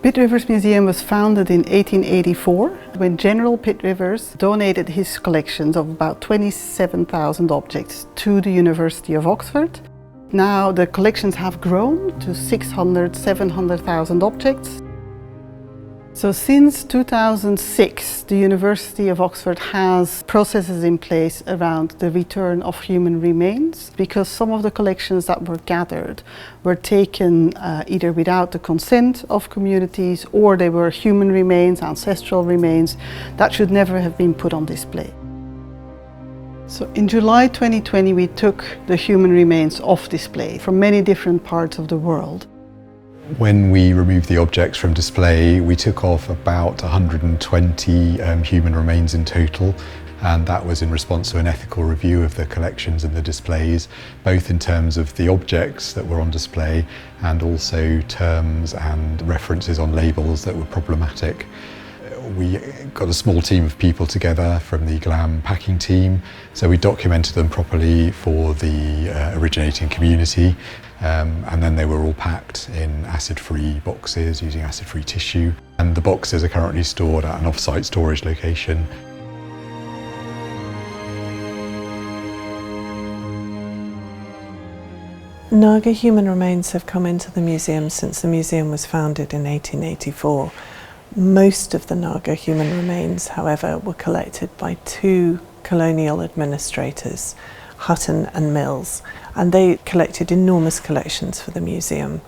Pitt Rivers Museum was founded in 1884 when General Pitt Rivers donated his collections of about 27,000 objects to the University of Oxford. Now the collections have grown to 700,000 objects. So since 2006, the University of Oxford has processes in place around the return of human remains, because some of the collections that were gathered were taken either without the consent of communities, or they were human remains, ancestral remains, that should never have been put on display. So in July 2020, we took the human remains off display from many different parts of the world. When we removed the objects from display, we took off about 120 human remains in total, and that was in response to an ethical review of the collections and the displays, both in terms of the objects that were on display and also terms and references on labels that were problematic. We got a small team of people together from the GLAM packing team, so we documented them properly for the originating community, and then they were all packed in acid-free boxes using acid-free tissue, and the boxes are currently stored at an off-site storage location. Naga human remains have come into the museum since the museum was founded in 1884. Most of the Naga human remains, however, were collected by two colonial administrators, Hutton and Mills, and they collected enormous collections for the museum.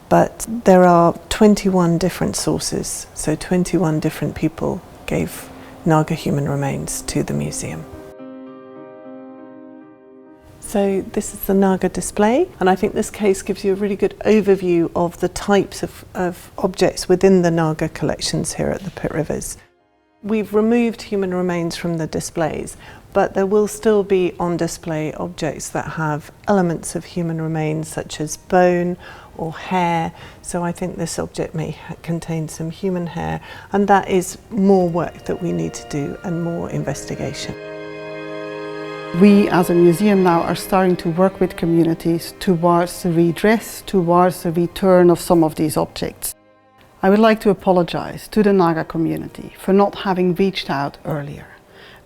But there are 21 different sources, so 21 different people gave Naga human remains to the museum. So this is the Naga display, and I think this case gives you a really good overview of the types of objects within the Naga collections here at the Pitt Rivers. We've removed human remains from the displays, but there will still be on display objects that have elements of human remains, such as bone or hair. So I think this object may contain some human hair, and that is more work that we need to do and more investigation. We as a museum now are starting to work with communities towards the redress, towards the return of some of these objects. I would like to apologize to the Naga community for not having reached out earlier.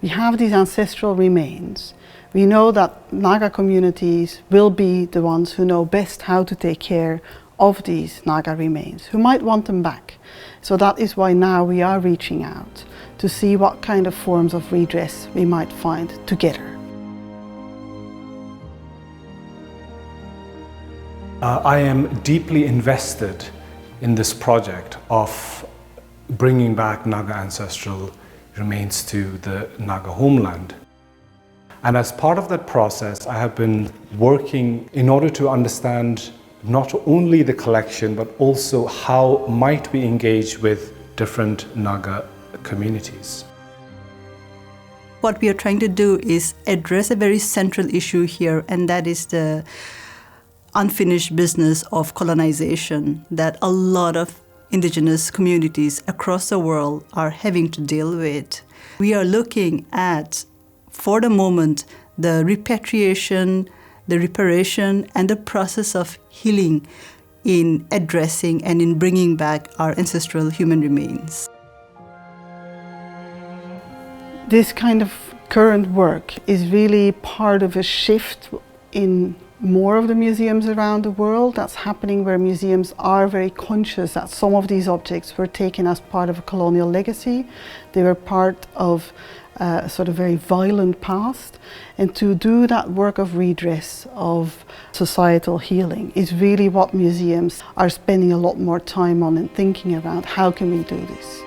We have these ancestral remains. We know that Naga communities will be the ones who know best how to take care of these Naga remains, who might want them back. So that is why now we are reaching out to see what kind of forms of redress we might find together. I am deeply invested in this project of bringing back Naga ancestral remains to the Naga homeland. And as part of that process, I have been working in order to understand not only the collection, but also how might we engage with different Naga communities. What we are trying to do is address a very central issue here, and that is the unfinished business of colonization that a lot of indigenous communities across the world are having to deal with. We are looking at, for the moment, the repatriation, the reparation, and the process of healing in addressing and in bringing back our ancestral human remains. This kind of current work is really part of a shift in more of the museums around the world that's happening, where museums are very conscious that some of these objects were taken as part of a colonial legacy. They were part of a sort of very violent past, and to do that work of redress, of societal healing, is really what museums are spending a lot more time on and thinking about. How can we do this?